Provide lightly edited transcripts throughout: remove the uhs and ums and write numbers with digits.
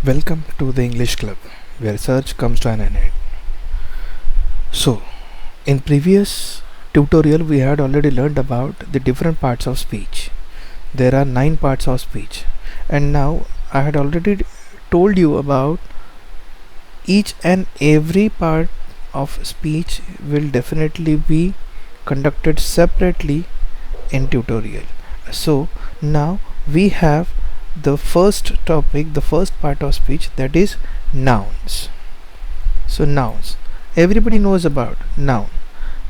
Welcome to the English Club, where search comes to an end. So, in previous tutorial we had already learned about the different parts of speech. There are 9 parts of speech, and now I had already told you about each and every part of speech will definitely be conducted separately in tutorial. So now we have the first topic, the first part of speech, that is nouns. So nouns, everybody knows about noun,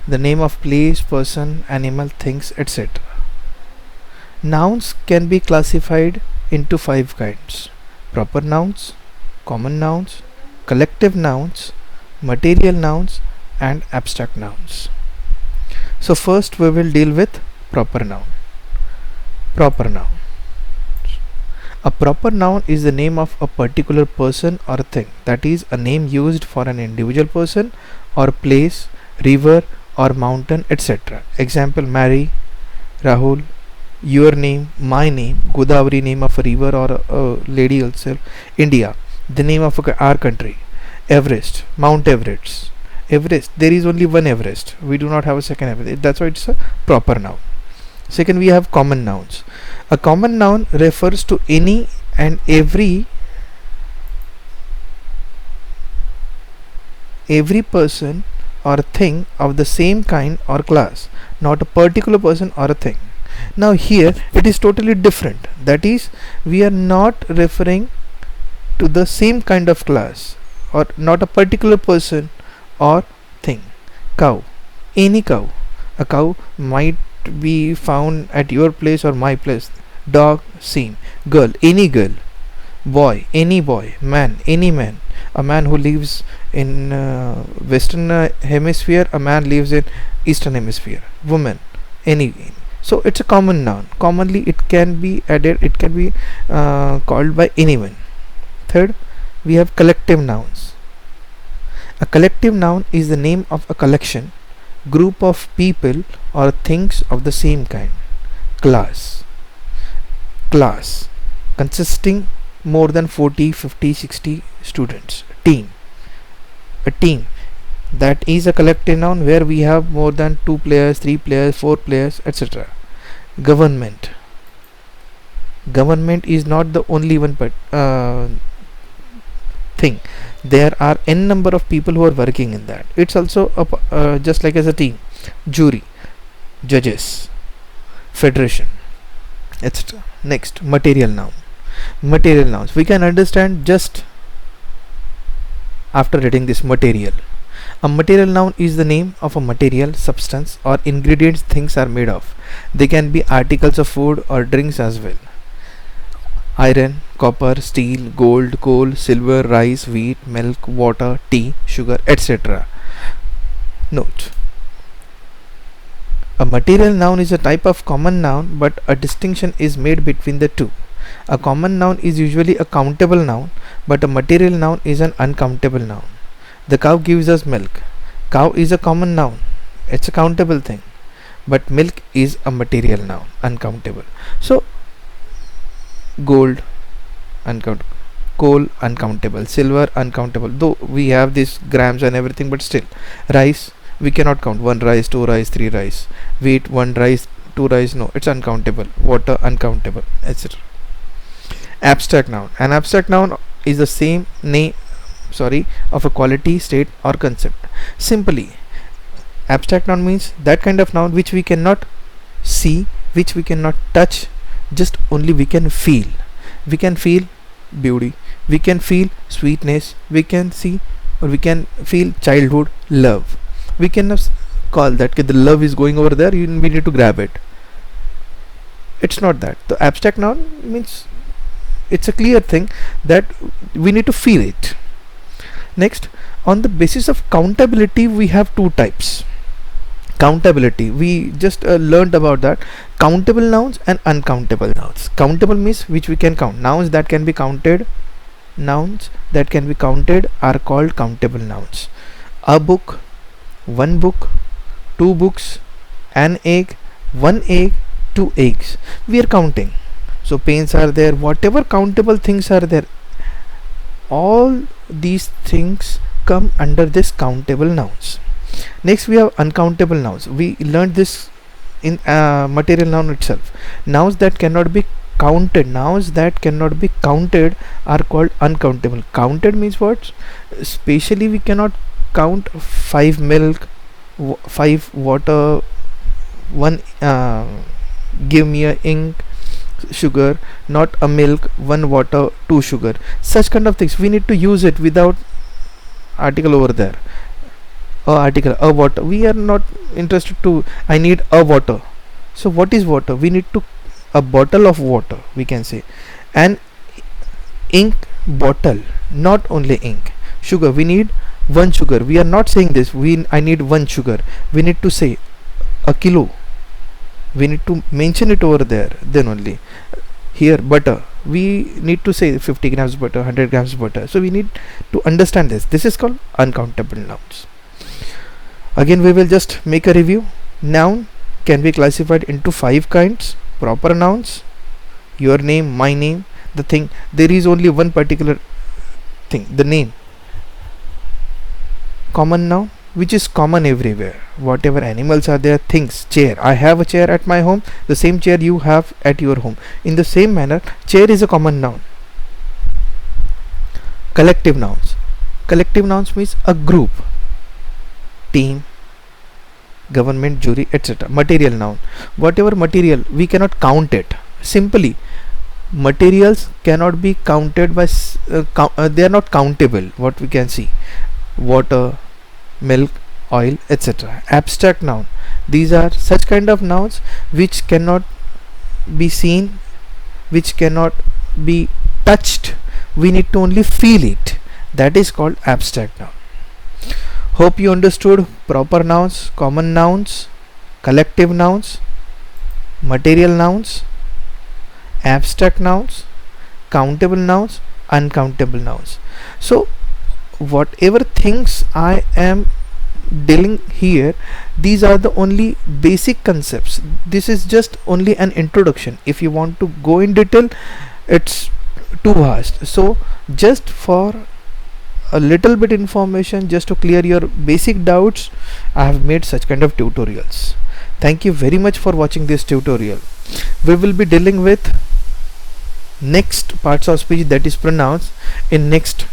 the name of place, person, animal, things, etc. Nouns can be classified into 5 kinds: proper nouns, common nouns, collective nouns, material nouns, and abstract nouns. So first we will deal with proper noun. Proper noun. A proper noun is the name of a particular person or thing, that is, a name used for an individual person or place, river or mountain, etc. Example: Mary, Rahul, your name, my name, Godavari, name of a river or a lady herself, India, the name of our country, Everest, Mount Everest. Everest, there is only one Everest, we do not have a second Everest, that's why it's a proper noun. Second, we have common nouns. A common noun refers to any and every person or thing of the same kind or class, not a particular person or a thing. Now here it is totally different, that is, we are not referring to the same kind of class or not a particular person or thing. Cow, any cow. A cow might be found at your place or my place. Dog, same. Girl, any girl. Boy, any boy. Man, any man. A man who lives in western hemisphere, a man lives in eastern hemisphere. Woman, any. So it's a common noun. Commonly it can be added, it can be called by anyone. Third, we have collective nouns. A collective noun is the name of a collection, group of people or things of the same kind. Class, consisting more than 40, 50, 60 students. Team, a team, that is a collective noun where we have more than 2 players, 3 players, 4 players, etc. Government is not the only one thing. There are n number of people who are working in that. It's also just like as a team. Jury, judges, federation, etc. Next, material noun. Material nouns we can understand just after reading this. Material. A material noun is the name of a material, substance or ingredients things are made of. They can be articles of food or drinks as well. Iron, copper, steel, gold, coal, silver, rice, wheat, milk, water, tea, sugar, etc. Note: a material noun is a type of common noun, but a distinction is made between the two. A common noun is usually a countable noun, but a material noun is an uncountable noun. The cow gives us milk. Cow is a common noun, it's a countable thing, but milk is a material noun, uncountable. So gold, uncountable; coal, uncountable; silver, uncountable, though we have these grams and everything, but still. Rice, we cannot count. 1 rice, 2 rice, 3 rice. Wheat, 1 rice, 2 rice, no, it's uncountable. Water, uncountable, etc. Abstract noun. An abstract noun is the same name of a quality, state or concept. Simply, abstract noun means that kind of noun which we cannot see, which we cannot touch, just only we can feel. We can feel beauty, we can feel sweetness, we can see or we can feel childhood, love. We cannot call that the love is going over there, we need to grab it. It's not that. The abstract noun means it's a clear thing that we need to feel it. Next, on the basis of countability, we have 2 types. Countability, we just learned about that. Countable nouns and uncountable nouns. Countable means which we can count. Nouns that can be counted are called countable nouns. A book, 1 book, 2 books, an egg, 1 egg, 2 eggs. We are counting. So pens are there, whatever countable things are there, all these things come under this countable nouns. Next we have uncountable nouns. We learned this in material noun itself. Nouns that cannot be counted, are called uncountable. Counted means what? Especially we cannot count 5 milk, 5 water, 1 give me a ink, sugar, not a milk, 1 water, 2 sugar. Such kind of things we need to use it without article over there. Article, a water, we are not interested to, I need a water. So what is water? We need to a bottle of water, we can say. And ink bottle, not only ink. Sugar, we need 1 sugar. We are not saying this, I need 1 sugar. We need to say a kilo. We need to mention it over there, then only. Here butter, we need to say 50 grams butter, 100 grams butter. So we need to understand this. This is called uncountable nouns. Again we will just make a review. Noun can be classified into 5 kinds. Proper nouns, your name, my name, the thing. There is only one particular thing, the name. Common noun, which is common everywhere. Whatever animals are there, things. Chair, I have a chair at my home, the same chair you have at your home. In the same manner, chair is a common noun. Collective nouns. Collective nouns means a group, team, government, jury, etc. Material noun, whatever material, we cannot count it. Simply, materials cannot be counted by they are not countable. What we can see, water, milk, oil, etc. Abstract noun, these are such kind of nouns which cannot be seen, which cannot be touched, we need to only feel it. That is called abstract noun. Hope you understood proper nouns, common nouns, collective nouns, material nouns, abstract nouns, countable nouns, uncountable nouns. So whatever things I am dealing here, these are the only basic concepts. This is just only an introduction. If you want to go in detail, it's too vast. So just for a little bit information, just to clear your basic doubts, I have made such kind of tutorials. Thank you very much for watching this tutorial. We will be dealing with next parts of speech, that is pronouns, in next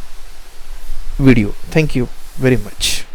video. Thank you very much.